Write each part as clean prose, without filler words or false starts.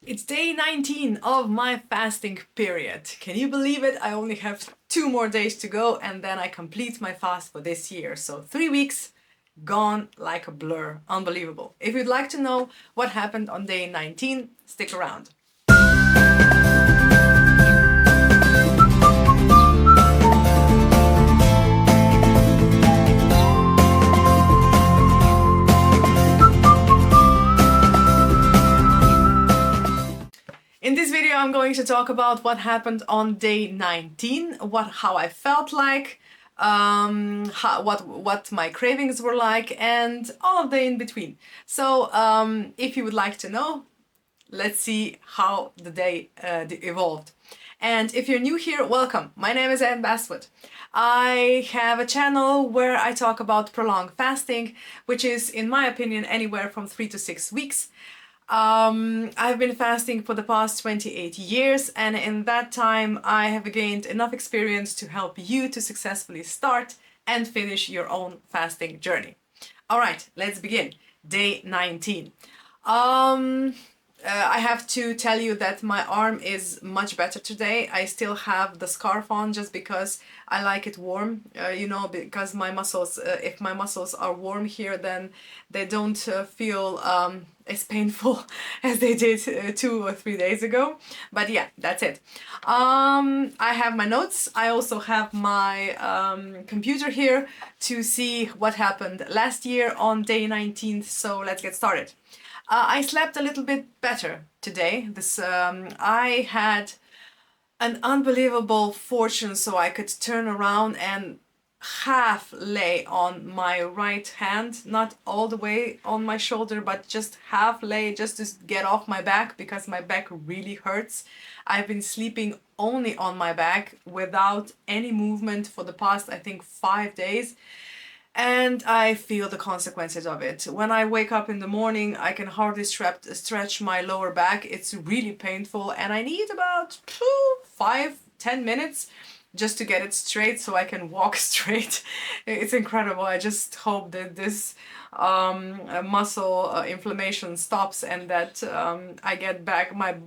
It's day 19 of my fasting period. Can you believe it? I only have 2 more days to go and then I complete my fast for this year. So 3 weeks gone like a blur. Unbelievable. If you'd like to know what happened on day 19, stick around. In this video, I'm going to talk about what happened on day 19, how I felt like, what my cravings were like, and all of the in between. So, if you would like to know, let's see how the day evolved. And if you're new here, welcome. My name is Basswood. I have a channel where I talk about prolonged fasting, which is, in my opinion, anywhere from 3 to 6 weeks. I've been fasting for the past 28 years, and in that time I have gained enough experience to help you to successfully start and finish your own fasting journey. All right, let's begin. Day 19. I have to tell you that my arm is much better today. I still have the scarf on just because I like it warm, because my muscles, if my muscles are warm here, then they don't feel as painful as they did 2 or 3 days ago. But yeah, that's it. I have my notes. I also have my computer here to see what happened last year on day 19. So let's get started. I slept a little bit better today. I had an unbelievable fortune, so I could turn around and half lay on my right hand, not all the way on my shoulder, but just half lay just to get off my back because my back really hurts. I've been sleeping only on my back without any movement for the past, I think, 5 days. And I feel the consequences of it. When I wake up in the morning, I can hardly stretch my lower back. It's really painful, and I need about 5-10 minutes just to get it straight so I can walk straight. It's incredible. I just hope that this muscle inflammation stops and that I get back my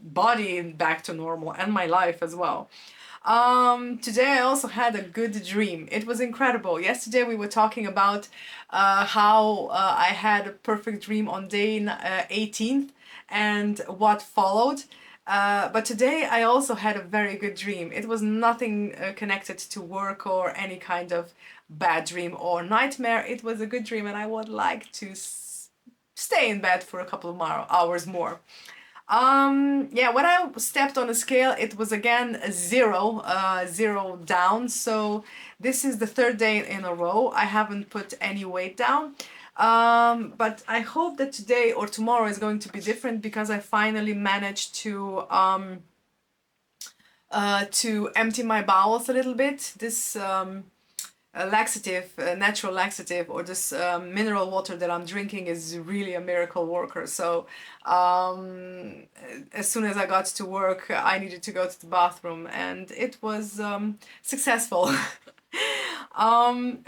body back to normal and my life as well. Today I also had a good dream. It was incredible. Yesterday we were talking about how I had a perfect dream on day 18th and what followed. But today I also had a very good dream. It was nothing connected to work or any kind of bad dream or nightmare. It was a good dream, and I would like to stay in bed for a couple of hours more. Yeah, when I stepped on a scale, it was again zero down. So this is the third day in a row. I haven't put any weight down. But I hope that today or tomorrow is going to be different because I finally managed to empty my bowels a little bit. This laxative, natural laxative, or this mineral water that I'm drinking is really a miracle worker. So as soon as I got to work, I needed to go to the bathroom, and it was successful.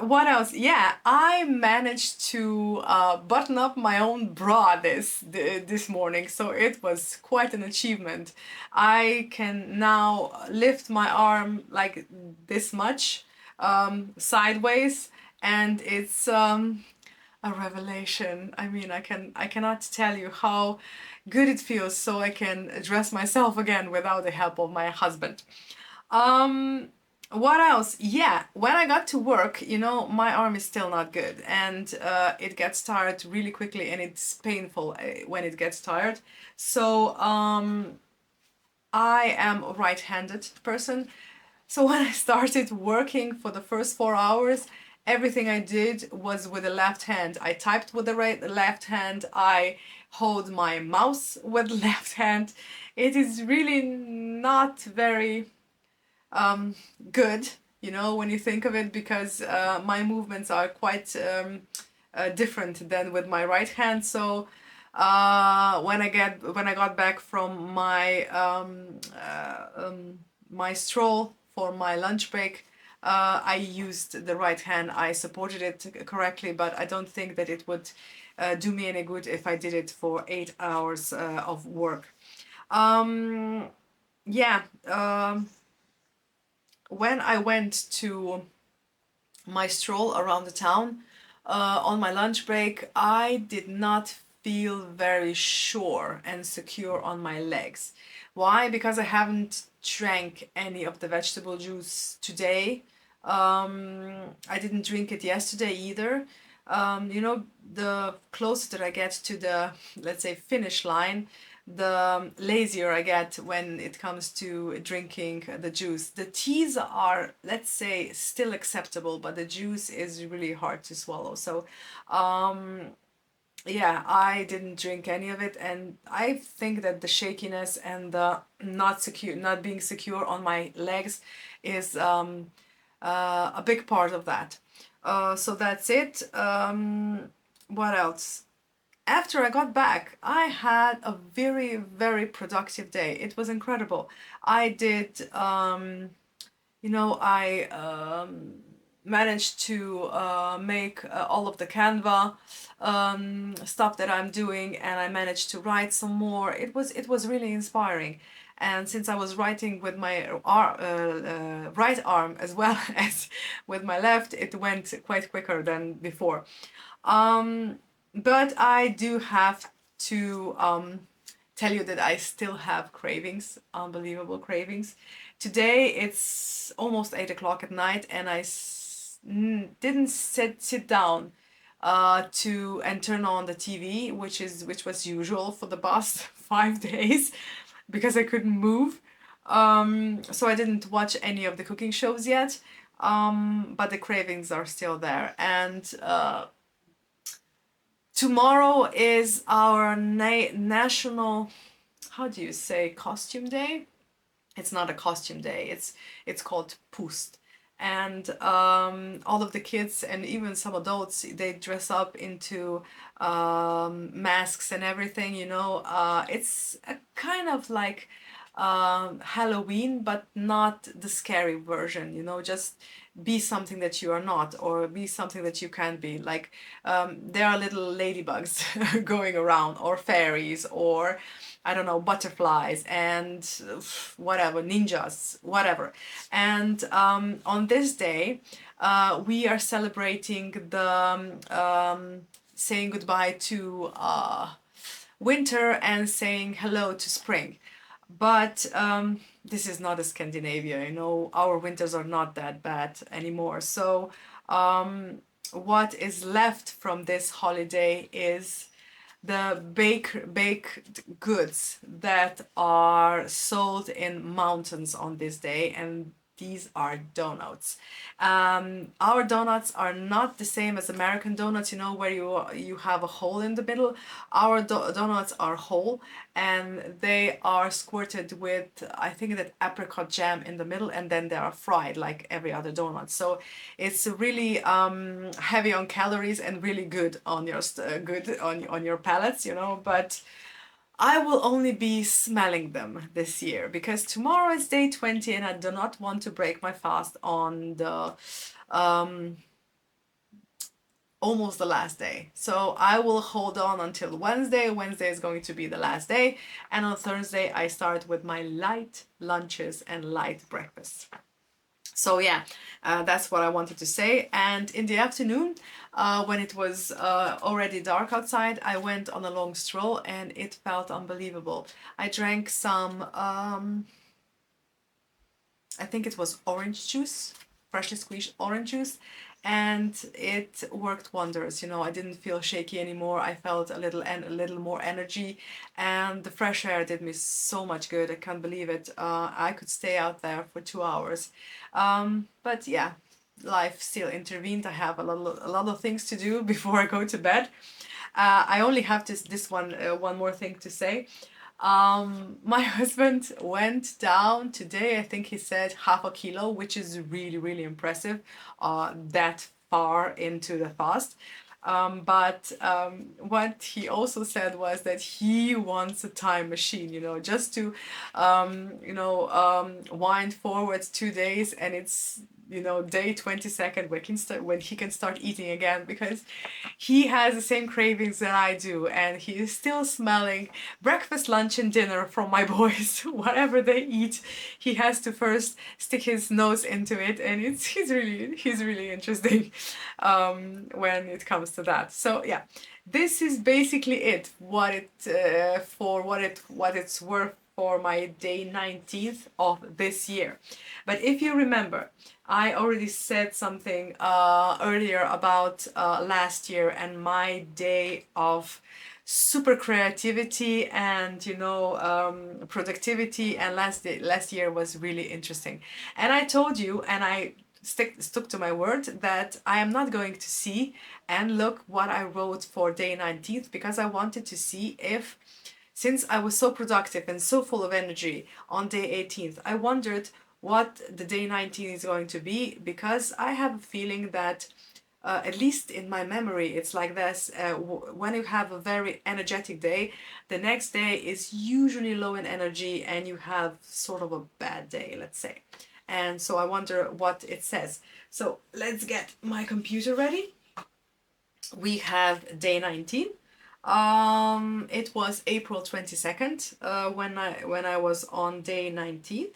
What else? Yeah, I managed to button up my own bra this morning, so it was quite an achievement. I can now lift my arm like this much sideways, and it's a revelation. I mean, I cannot tell you how good it feels, so I can dress myself again without the help of my husband. What else? Yeah, when I got to work, my arm is still not good, and it gets tired really quickly, and it's painful when it gets tired. So I am a right-handed person. So when I started working for the first 4 hours, everything I did was with the left hand. I typed with the left hand. I hold my mouse with the left hand. It is really not very good, when you think of it, because my movements are quite different than with my right hand. So when I got back from my stroll for my lunch break, I used the right hand. I supported it correctly, but I don't think that it would do me any good if I did it for 8 hours of work. Um, yeah, when I went to my stroll around the town on my lunch break, I did not feel very sure and secure on my legs. Why? Because I haven't drank any of the vegetable juice today. I didn't drink it yesterday either. You know, the closer that I get to the, let's say, finish line, the lazier I get when it comes to drinking the juice. The teas are, let's say, still acceptable, but the juice is really hard to swallow. So, um, yeah, I didn't drink any of it, and I think that the shakiness and the not being secure on my legs is a big part of that. So that's it. What else? After I got back, I had a very, very productive day. It was incredible. I did, I managed to make all of the Canva stuff that I'm doing, and I managed to write some more. It was really inspiring. And since I was writing with my right arm as well as with my left, it went quite quicker than before. Um, but I do have to tell you that I still have cravings, unbelievable cravings. Today it's almost 8 o'clock at night, and didn't sit down to and turn on the TV, which was usual for the past 5 days, because I couldn't move. So I didn't watch any of the cooking shows yet. But the cravings are still there, and tomorrow is our national, how do you say, costume day? It's not a costume day. It's called Pust, and all of the kids and even some adults, they dress up into masks and everything. It's a kind of like Halloween, but not the scary version. Just be something that you are not, or be something that you can be. Like there are little ladybugs going around, or fairies, or I don't know, butterflies, and whatever, ninjas, whatever. And on this day, we are celebrating the saying goodbye to winter and saying hello to spring. But this is not a Scandinavia, our winters are not that bad anymore. So, what is left from this holiday is the baked goods that are sold in mountains on this day, and these are donuts. Our donuts are not the same as American donuts, where you have a hole in the middle. Our donuts are whole, and they are squirted with, I think, that apricot jam in the middle, and then they are fried like every other donut. So it's really heavy on calories and really good on your good on your palates, but I will only be smelling them this year, because tomorrow is day 20 and I do not want to break my fast on the um, almost the last day. So I will hold on until Wednesday. Wednesday is going to be the last day. And on Thursday, I start with my light lunches and light breakfast. So yeah, that's what I wanted to say. And in the afternoon, when it was already dark outside, I went on a long stroll, and it felt unbelievable. I drank some, I think it was orange juice, freshly squeezed orange juice, and it worked wonders. I didn't feel shaky anymore. I felt a little more energy, and the fresh air did me so much good. I can't believe it. I could stay out there for 2 hours. But yeah, life still intervened. I have a lot of things to do before I go to bed. I only have this one more thing to say. My husband went down today, I think he said half a kilo, which is really, really impressive, that far into the fast. But what he also said was that he wants a time machine, just to, wind forward 2 days, and it's day 22nd when he can start eating again, because he has the same cravings that I do, and he is still smelling breakfast, lunch, and dinner from my boys. Whatever they eat, he has to first stick his nose into it, and he's really interesting when it comes to that. So yeah, this is basically it. What it's worth for my day 19th of this year. But if you remember, I already said something earlier about last year and my day of super creativity and productivity, and last year was really interesting. And I told you, and I stuck to my word, that I am not going to see and look what I wrote for day 19th, because I wanted to see if, since I was so productive and so full of energy on day 18th, I wondered what the day 19 is going to be, because I have a feeling that, at least in my memory, it's like this. When you have a very energetic day, the next day is usually low in energy and you have sort of a bad day, let's say. And so I wonder what it says. So let's get my computer ready. We have day 19. It was April 22nd when I was on day 19th.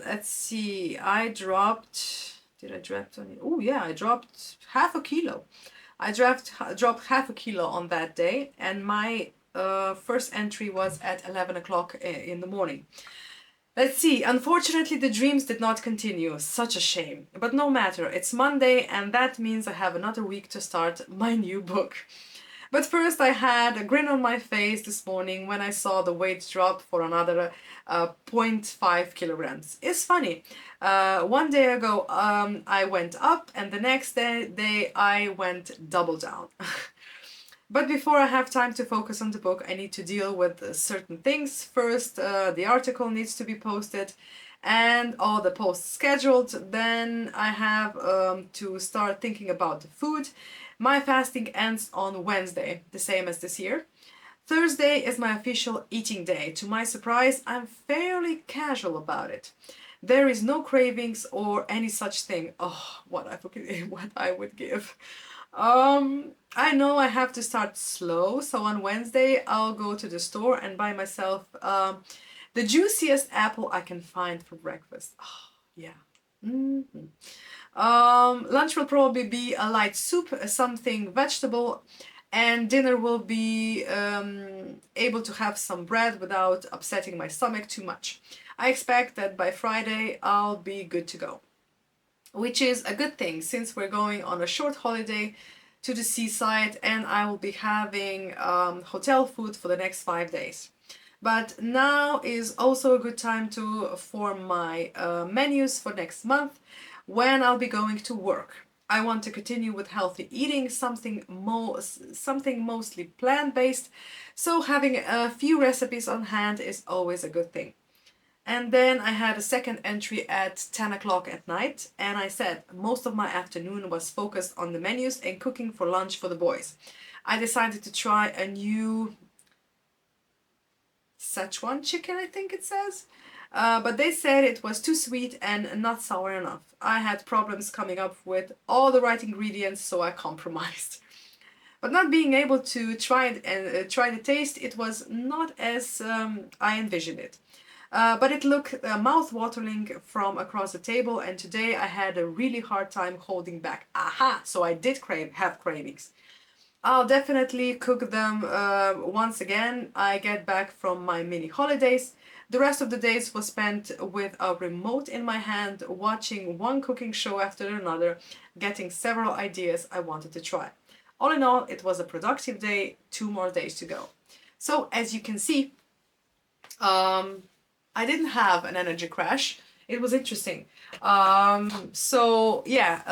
Let's see. I dropped. Did I drop any? Oh yeah, I dropped half a kilo. I dropped half a kilo on that day, and my first entry was at 11 o'clock in the morning. Let's see. Unfortunately, the dreams did not continue. Such a shame. But no matter. It's Monday, and that means I have another week to start my new book. But first, I had a grin on my face this morning when I saw the weight drop for another 0.5 kilograms. It's funny. One day ago, I went up, and the next day I went double down. But before I have time to focus on the book, I need to deal with certain things. First, the article needs to be posted and all the posts scheduled. Then I have to start thinking about the food. My fasting ends on Wednesday, the same as this year. Thursday is my official eating day. To my surprise, I'm fairly casual about it. There is no cravings or any such thing. Oh, what I would give. I know I have to start slow, so on Wednesday I'll go to the store and buy myself the juiciest apple I can find for breakfast. Oh, yeah. Mm-hmm. Lunch will probably be a light soup, something vegetable, and dinner will be able to have some bread without upsetting my stomach too much. I expect that by Friday I'll be good to go, which is a good thing since we're going on a short holiday to the seaside, and I will be having hotel food for the next 5 days. But now is also a good time to form my menus for next month when I'll be going to work. I want to continue with healthy eating, something mostly plant-based, so having a few recipes on hand is always a good thing. And then I had a second entry at 10 o'clock at night, and I said most of my afternoon was focused on the menus and cooking for lunch for the boys. I decided to try a new Szechuan chicken, I think it says. But they said it was too sweet and not sour enough. I had problems coming up with all the right ingredients, so I compromised. But not being able to try it and try the taste, it was not as I envisioned it. But it looked mouth-watering from across the table, and today I had a really hard time holding back. Aha! So I did have cravings. I'll definitely cook them once again I get back from my mini holidays. The rest of the days was spent with a remote in my hand, watching one cooking show after another, getting several ideas I wanted to try. All in all, it was a productive day, 2 more days to go. So as you can see, I didn't have an energy crash. It was interesting. So yeah,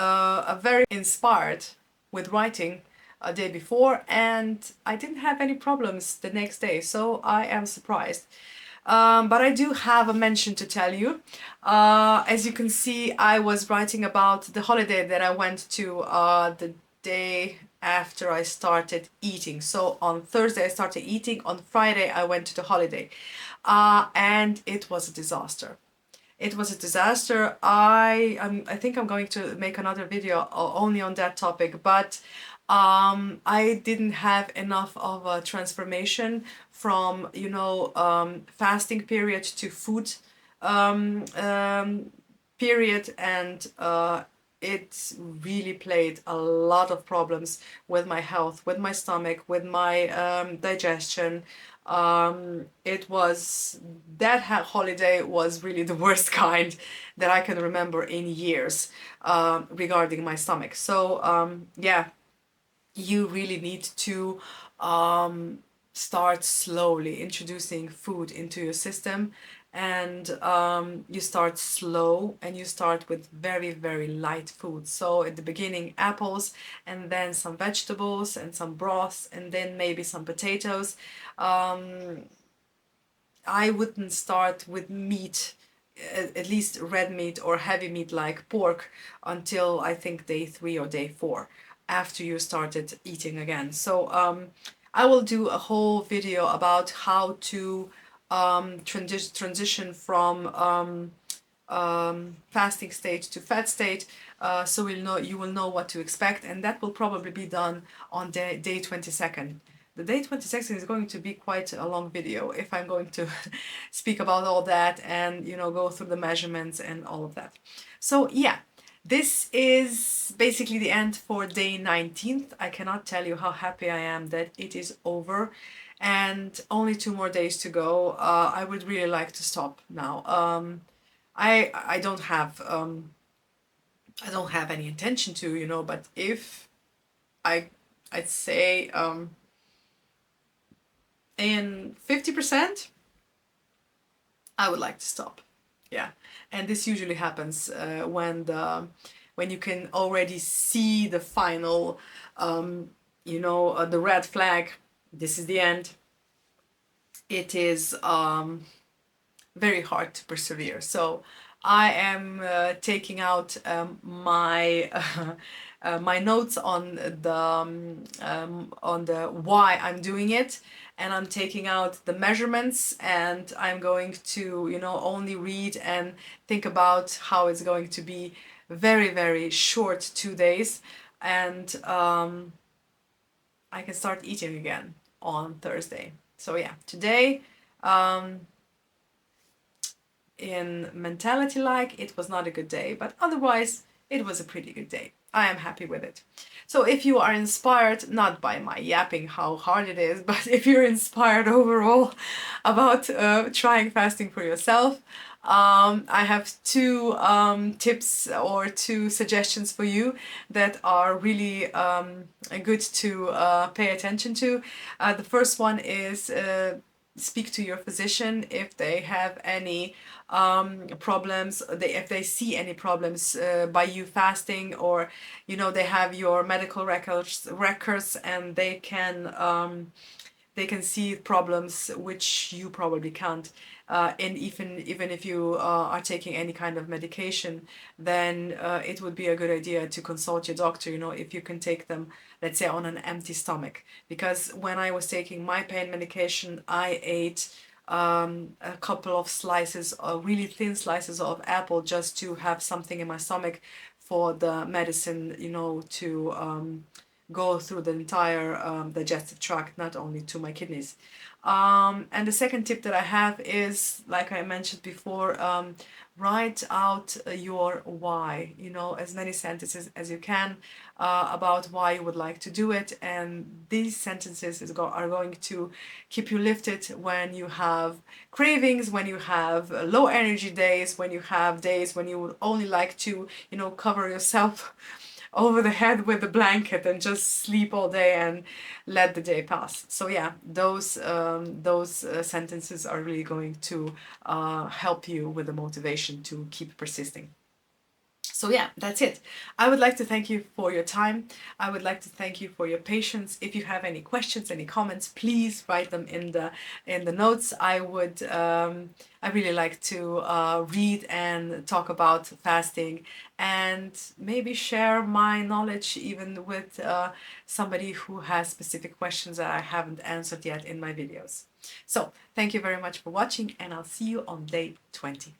a very inspired with writing a day before, and I didn't have any problems the next day, so I am surprised. But I do have a mention to tell you. As you can see, I was writing about the holiday that I went to the day after I started eating. So on Thursday I started eating, on Friday I went to the holiday. And it was a disaster. It was a disaster. I think I'm going to make another video only on that topic, but I didn't have enough of a transformation from, fasting period to food um, um, period, and it really played a lot of problems with my health, with my stomach, with my digestion. It was that holiday was really the worst kind that I can remember in years regarding my stomach. So yeah, you really need to start slowly introducing food into your system, and you start slow and you start with very, very light food. So at the beginning, apples, and then some vegetables and some broth, and then maybe some potatoes. um, I wouldn't start with meat, at least red meat or heavy meat like pork, until I think day 3 or day 4, after you started eating again. So I will do a whole video about how to transition from fasting state to fat state, so you will know what to expect, and that will probably be done on day 22nd. The day 22nd is going to be quite a long video if I'm going to speak about all that and go through the measurements and all of that. So yeah, this is basically the end for day 19th. I cannot tell you how happy I am that it is over and only 2 more days to go. I would really like to stop now. I don't have any intention to, but if I I'd say in 50%, I would like to stop. Yeah, and this usually happens when you can already see the final, the red flag. This is the end. It is very hard to persevere. So I am taking out my my notes on the why I'm doing it, and I'm taking out the measurements, and I'm going to only read and think about how it's going to be very, very short 2 days, and I can start eating again on Thursday. So yeah, today in mentality, like, it was not a good day, but otherwise it was a pretty good day. I am happy with it. So if you are inspired, not by my yapping how hard it is, but if you're inspired overall about trying fasting for yourself, I have two tips or two suggestions for you that are really good to pay attention to. The first one is speak to your physician if they have any problems, if they see any problems by you fasting, or they have your medical records, and they can see problems which you probably can't. And even if you are taking any kind of medication, then it would be a good idea to consult your doctor, if you can take them, let's say, on an empty stomach. Because when I was taking my pain medication, I ate a couple of slices, really thin slices of apple, just to have something in my stomach for the medicine, to go through the entire digestive tract, not only to my kidneys. And the second tip that I have is, like I mentioned before, write out your why, as many sentences as you can about why you would like to do it. And these sentences are going to keep you lifted when you have cravings, when you have low energy days, when you have days when you would only like to, cover yourself over the head with a blanket and just sleep all day and let the day pass. So yeah, those sentences are really going to help you with the motivation to keep persisting. So yeah, that's it. I would like to thank you for your time. I would like to thank you for your patience. If you have any questions, any comments, please write them in the notes. I really like to read and talk about fasting, and maybe share my knowledge even with somebody who has specific questions that I haven't answered yet in my videos. So thank you very much for watching, and I'll see you on day 20.